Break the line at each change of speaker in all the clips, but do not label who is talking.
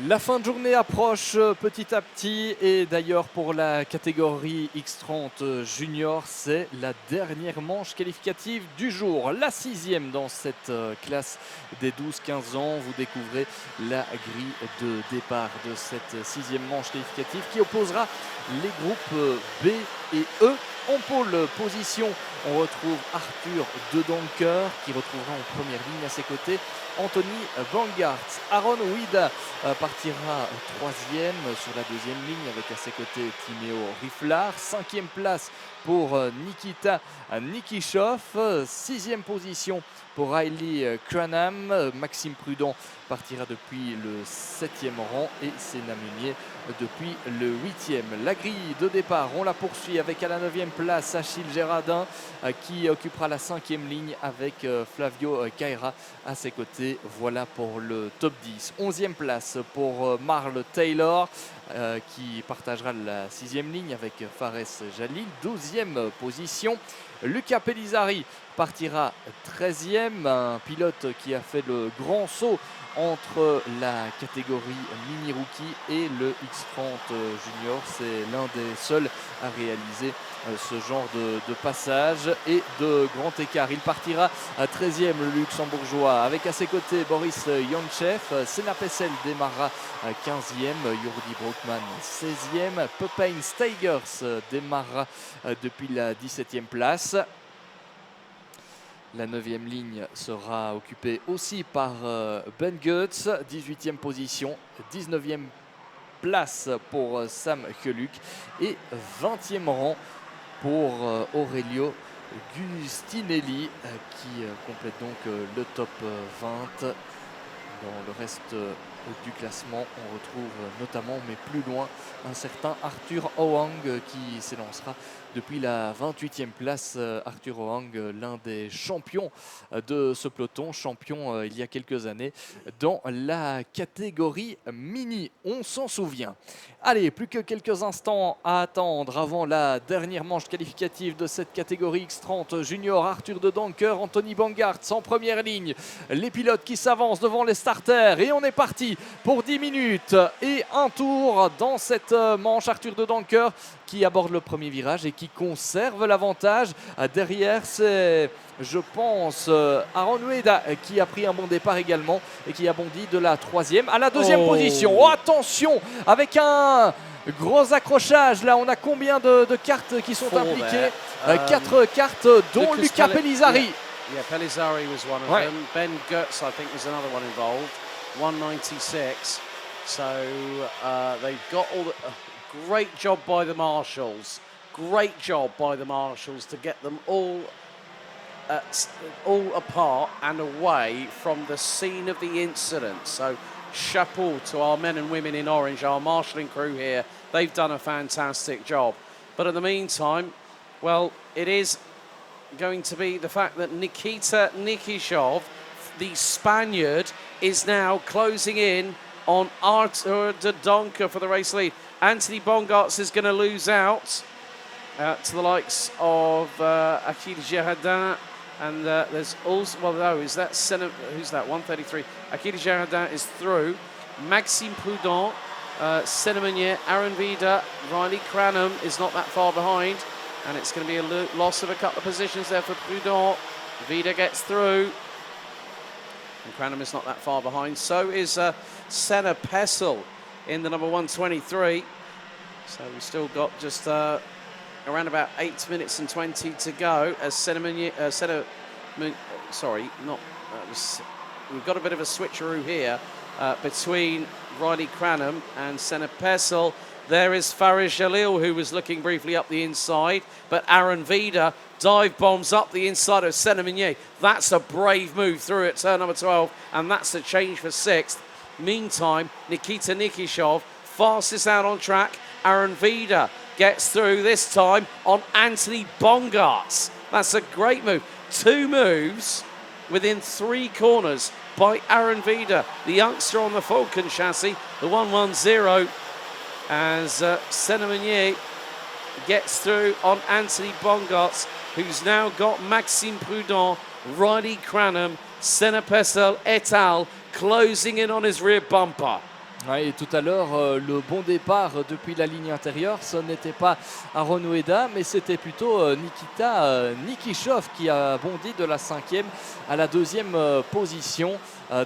La fin de journée approche petit à petit et d'ailleurs pour la catégorie X30 junior, c'est la dernière manche qualificative du jour. La 6e dans cette classe des 12-15 ans. Vous découvrez la grille de départ de cette 6e manche qualificative qui opposera les groupes B et E. En pôle position, on retrouve Arthur de Donker qui retrouvera en première ligne à ses côtés Anthony Bangarts. Aaron Wida partira troisième sur la deuxième ligne avec à ses côtés Timéo Riflar. 5e place pour Nikita Nikishov. 6e position pour Riley Cranham. Maxime Prudent partira depuis le 7e rang et Senna Meunier depuis le 8e. La grille de départ, on la poursuit avec à la 9e place Achille Gérardin qui occupera la 5e ligne avec Flavio Caira à ses côtés. Voilà pour le top 10. 11e place pour Marl Taylor qui partagera la 6e ligne avec Fares Jalil. 12e position, Luca Pellizzari partira 13e, un pilote qui a fait le grand saut entre la catégorie mini rookie et le X30 junior. C'est l'un des seuls à réaliser ce genre de passage et de grand écart. Il partira à 13e, le luxembourgeois, avec à ses côtés Boris Yonchev. Senna Pessel démarrera à 15e, Jordi Brockman 16e, Pepijn Steigers démarrera depuis la 17e place. La 9e ligne sera occupée aussi par Ben Goetz, 18e position, 19e place pour Sam Heluk et 20e rang pour Aurelio Gustinelli qui complète donc le top 20. Dans le reste du classement, on retrouve notamment, mais plus loin, un certain Arthur Hoang qui s'élancera depuis la 28e place. Arthur Hoang, l'un des champions de ce peloton, champion il y a quelques années dans la catégorie mini, on s'en souvient. Allez, plus que quelques instants à attendre avant la dernière manche qualificative de cette catégorie X30 junior. Arthur de Donker, Anthony Bangarts en première ligne. Les pilotes qui s'avancent devant les starters et on est parti pour 10 minutes et un tour dans cette manche. Arthur de Donker qui aborde le premier virage et qui conserve l'avantage. Derrière, c'est, je pense, Aaron Wida qui a pris un bon départ également et qui a bondi de la 3e à la 2e position. Oh, attention, avec un gros accrochage. Là, on a combien de cartes qui sont impliquées? 4 cartes, dont Luca Pellizzari.
Yeah, Pellizzari was one of them. Ben Goetz, I think, was another one involved. 196. So they've got all the... great job by the marshals. Great job by the marshals to get them all apart and away from the scene of the incident. So chapeau to our men and women in orange, our marshalling crew here. They've done a fantastic job. But in the meantime, well, it is going to be the fact that Nikita Nikishov, the Spaniard, is now closing in on Arthur de Donker for the race lead. Anthony Bangarts is going to lose out to the likes of Achille Gérardin. And there's also, well, no, is that Senna, who's that? 133. Achille Gérardin is through. Maxime Prudent, Senna Meunier, Aaron Wida, Riley Cranham is not that far behind. And it's going to be a loss of a couple of positions there for Prudent. Wida gets through. And Cranham is not that far behind. So is Senna Pessel in the number 123. So we've still got just around about 8 minutes and 20 to go as we've got a bit of a switcheroo here between Riley Cranham and Senna Pessel. There is Fares Jalil, who was looking briefly up the inside, but Aaron Wida dive bombs up the inside of Senna Meunier. That's a brave move through at turn number 12, and that's the change for 6th. Meantime, Nikita Nikishov, fastest out on track. Aaron Wida gets through this time on Anthony Bangarts. That's a great move. 2 moves within 3 corners by Aaron Wida, the youngster on the Falcon chassis, the 110. As Senna Meunier gets through on Anthony Bangarts, who's now got Maxime Prudent, Riley Cranham, Senna Pessel et al. Closing in on his rear bumper.
Ouais, et tout à l'heure, le bon départ depuis la ligne intérieure, ce n'était pas Aaron Ueda, mais c'était plutôt Nikita Nikishov qui a bondi de la 5e à la 2e position.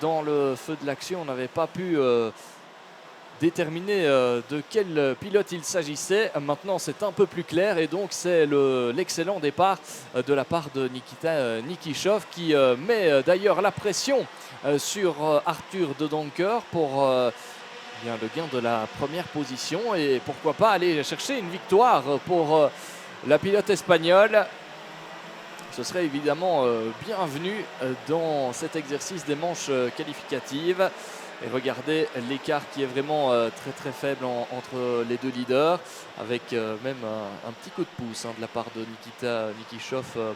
Dans le feu de l'action, on n'avait pas pu déterminer de quel pilote il s'agissait. Maintenant, c'est un peu plus clair et donc c'est l'excellent départ de la part de Nikita Nikishov qui met d'ailleurs la pression sur Arthur de Doncker pour bien le gain de la première position et pourquoi pas aller chercher une victoire pour la pilote espagnole. Ce serait évidemment bienvenu dans cet exercice des manches qualificatives. Et regardez l'écart qui est vraiment très très faible entre les deux leaders, avec même un petit coup de pouce de la part de Nikita Nikishov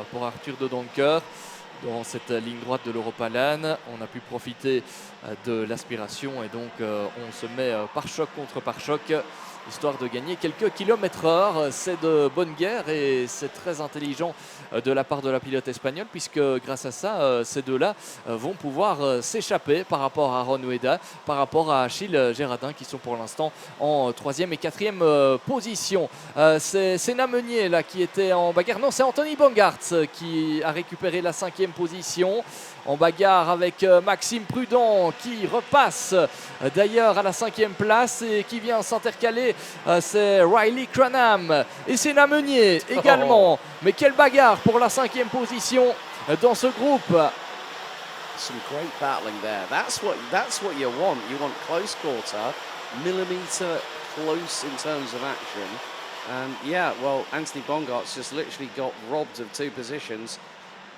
pour Arthur de Doncker. Dans cette ligne droite de l'Europalan, on a pu profiter de l'aspiration et donc on se met par choc contre par choc, histoire de gagner quelques kilomètres/heure. C'est de bonne guerre et c'est très intelligent de la part de la pilote espagnole, puisque grâce à ça, ces deux-là vont pouvoir s'échapper par rapport à Aaron Ueda, par rapport à Achille Gérardin, qui sont pour l'instant en 3e et 4e position. C'est Senna Meunier là, qui était en bagarre. Non, c'est Anthony Bongart qui a récupéré la 5e position. En bagarre avec Maxime Prudent qui repasse d'ailleurs à la 5e place et qui vient s'intercaler. C'est Riley Cranham et Senna Meunier également. Mais quelle bagarre pour la 5e position dans ce groupe.
Some great battling there. That's what you want. You want close quarter, millimetre close in terms of action. And yeah, well, Anthony Bongart's just literally got robbed of 2 positions,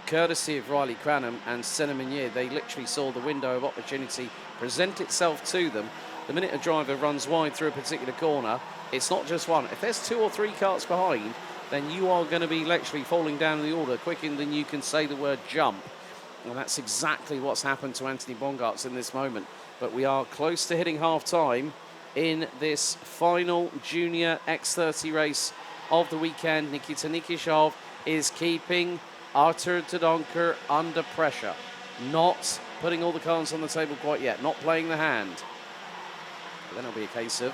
courtesy of Riley Cranham and Senna Meunier. They literally saw the window of opportunity present itself to them. The minute a driver runs wide through a particular corner, it's not just one. If there's 2 or 3 carts behind, then you are going to be literally falling down in the order quicker than you can say the word jump. And that's exactly what's happened to Anthony Bongart's in this moment. But we are close to hitting half-time in this final junior X30 race of the weekend. Nikita Nikishov is keeping Arthur de Doncker under pressure. Not putting all the cards on the table quite yet. Not playing the hand. But then it'll be a case of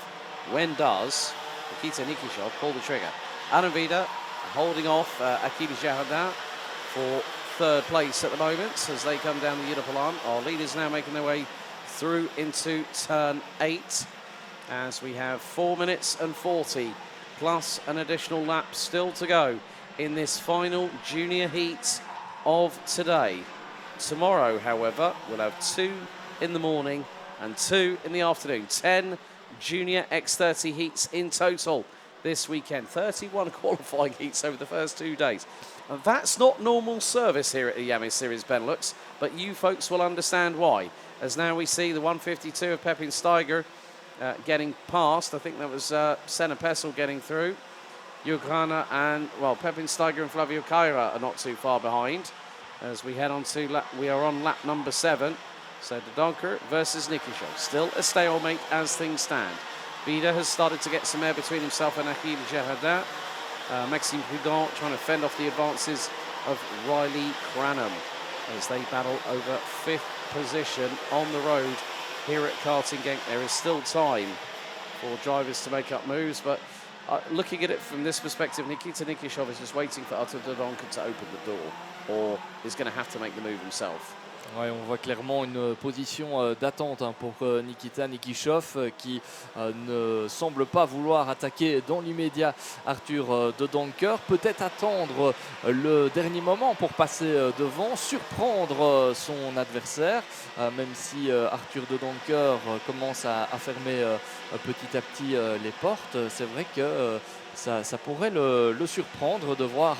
when does Nikita Nikishov pull the trigger. Adam Vida holding off Achille Gérardin for 3rd place at the moment as they come down the Europalan. Our leaders now making their way through into turn 8 as we have 4 minutes and 40 plus an additional lap still to go in this final junior heat of today. Tomorrow, however, we'll have 2 in the morning and 2 in the afternoon. 10 junior X30 heats in total this weekend. 31 qualifying heats over the first 2 days. And that's not normal service here at the Yami Series Benelux, but you folks will understand why. As now we see the 152 of Pepin Steiger getting past. I think that was Senna Pessel getting through. Juliana and, well, Pepin Steiger and Flavio Caira are not too far behind. As we head on to we are on lap number 7. So de Doncker versus Nikishov. Still a stalemate as things stand. Vida has started to get some air between himself and Achille Gérardin. Maxime Prudent trying to fend off the advances of Riley Cranham as they battle over 5th position on the road here at Karting Genk. There is still time for drivers to make up moves, but looking at it from this perspective, Nikita Nikishov is just waiting for Arthur de Doncker to open the door, or is going to have to make the move himself.
Ouais, on voit clairement une position d'attente pour Nikita Nikishov qui ne semble pas vouloir attaquer dans l'immédiat Arthur de Doncker. Peut-être attendre le dernier moment pour passer devant, surprendre son adversaire, même si Arthur de Doncker commence à fermer petit à petit les portes. C'est vrai que ça pourrait le surprendre de voir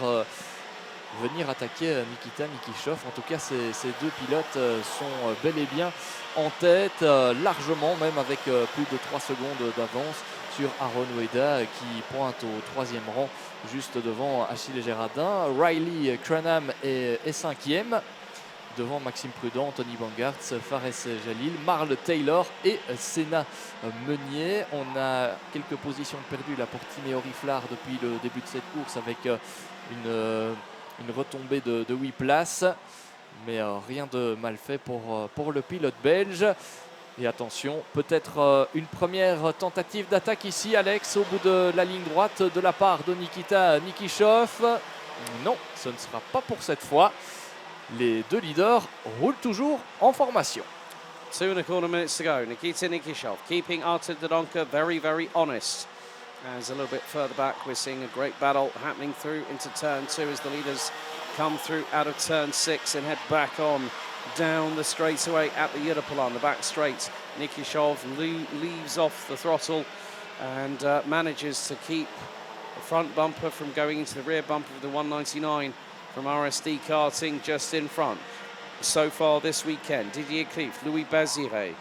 venir attaquer Nikita Nikishov. En tout cas, ces 2 pilotes sont bel et bien en tête, largement, même avec plus de 3 secondes d'avance sur Aaron Ueda qui pointe au 3e rang, juste devant Achille Gérardin. Riley Cranham est 5e, devant Maxime Prudent, Anthony Bongart, Fares Jalil, Marl Taylor et Senna Meunier. On a quelques positions perdues là pour Timéo Riflard depuis le début de cette course avec une retombée de 8 places, mais rien de mal fait pour le pilote belge. Et attention, peut-être une première tentative d'attaque ici, Alex, au bout de la ligne droite de la part de Nikita Nikishov. Non, ce ne sera pas pour cette fois. Les deux leaders roulent toujours en formation.
2.25 minutes to go. Nikita Nikishov keeping Artur Dodonka very, very honest. As a little bit further back, we're seeing a great battle happening through into turn 2 as the leaders come through out of turn 6 and head back on down the straightaway at the Yurapalan, the back straight. Nikishov leaves off the throttle and manages to keep the front bumper from going into the rear bumper of the 199 from RSD Karting just in front. So far this weekend, Didier Cliff, Louis Bazire,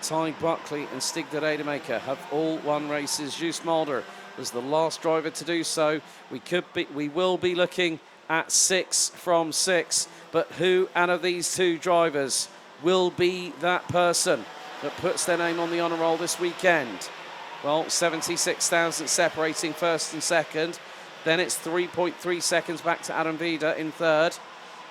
Ty Buckley and Stig de Rademacher have all won races. Jules Mulder was the last driver to do so. We will be looking at 6 from 6, but who out of these two drivers will be that person that puts their name on the honour roll this weekend? Well, 76,000 separating first and second. Then it's 3.3 seconds back to Adam Vida in third.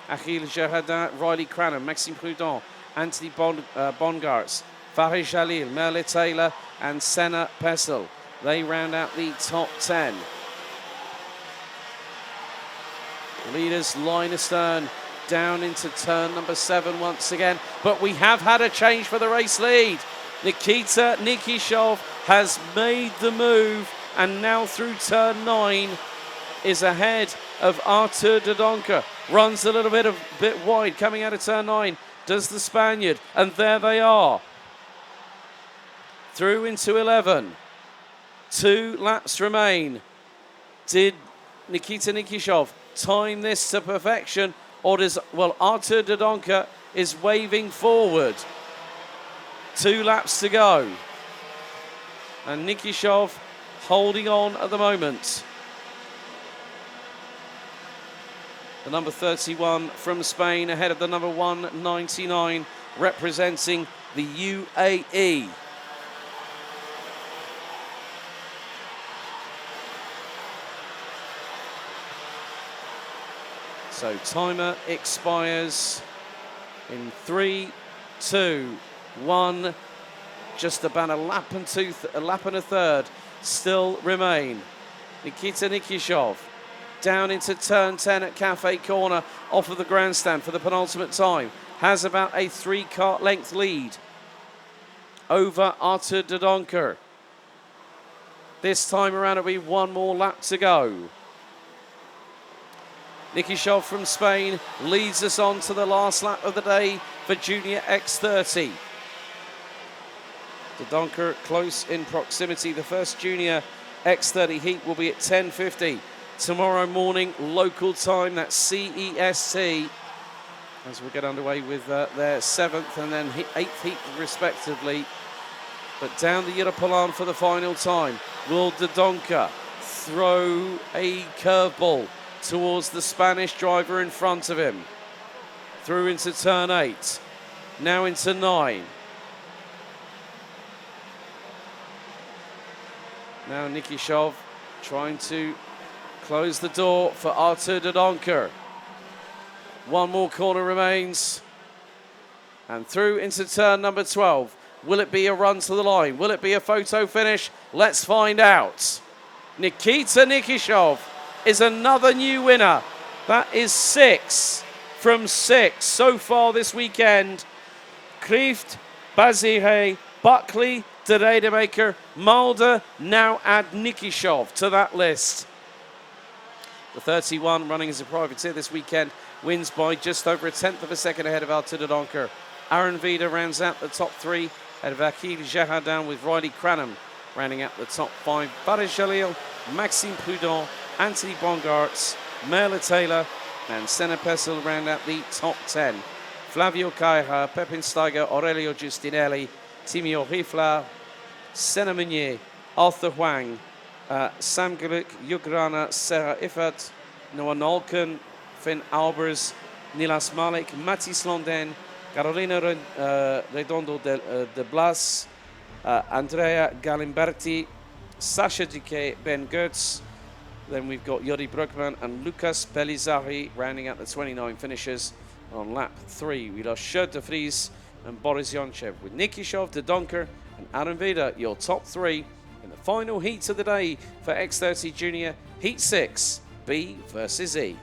Achille Gerardin, Riley Cranham, Maxime Prudhomme, Anthony Bongarts, Farid Jalil, Merle Taylor and Senna Pessel. They round out the top 10. Leaders line astern down into turn number 7 once again. But we have had a change for the race lead. Nikita Nikishov has made the move and now through turn 9 is ahead of Artur Dodonka. Runs a little bit wide coming out of turn 9. Does the Spaniard. And there they are. Through into 11. 2 laps remain. Did Nikita Nikishov time this to perfection? Or does, well, Artur Dodonka is waving forward. 2 laps to go. And Nikishov holding on at the moment. The number 31 from Spain ahead of the number 199 representing the UAE. So timer expires in 3, 2, 1. Just about a lap and a third still remain. Nikita Nikishov down into turn 10 at Cafe Corner off of the grandstand for the penultimate time. Has about a 3-car length lead over Artur Dodonka. This time around it'll be 1 more lap to go. Nikishov from Spain leads us on to the last lap of the day for Junior X30. Dodonka close in proximity. The first Junior X30 heat will be at 10:50 tomorrow morning local time. That's CEST. As we get underway with their 7th and then 8th heat respectively. But down the Yurapalan for the final time. Will Dodonka throw a curveball towards the Spanish driver in front of him? Through into turn 8. Now into 9. Now Nikishov trying to close the door for Artur Dodonka. 1 more corner remains. And through into turn number 12. Will it be a run to the line? Will it be a photo finish? Let's find out. Nikita Nikishov is another new winner. That is 6 from 6 so far this weekend. Krieft, Bazire, Buckley, de Rademacher, Mulder, now add Nikishov to that list. The 31 running as a privateer this weekend wins by just over 1/10 of a second ahead of Artur Dodonka. Aaron Vida rounds out the top 3 ahead of Achille Gerardin with Riley Cranham rounding out the top 5. Farid Jalil, Maxime Prudhomme, Anthony Bongarts, Merle Taylor and Senna Pessel round out the top 10. Flavio Caira, Pepin Steiger, Aurelio Giustinelli, Timio Rifla, Senna Meunier, Arthur Huang, Sam Gluck, Jugrana, Sarah Iffert, Noah Nolken, Finn Albers, Nilas Malik, Mathis Londen, Carolina Redondo de Blas, Andrea Galimberti, Sasha Duque, Ben Goetz. Then we've got Yuri Bruckmann and Lucas Pellizzari rounding out the 29 finishers. On lap 3, we lost Shirt de Vries, and Boris Yonchev, with Nikishov, Dodonka and Adam Vida, your top three in the final heat of the day for X30 Junior Heat 6, B versus E.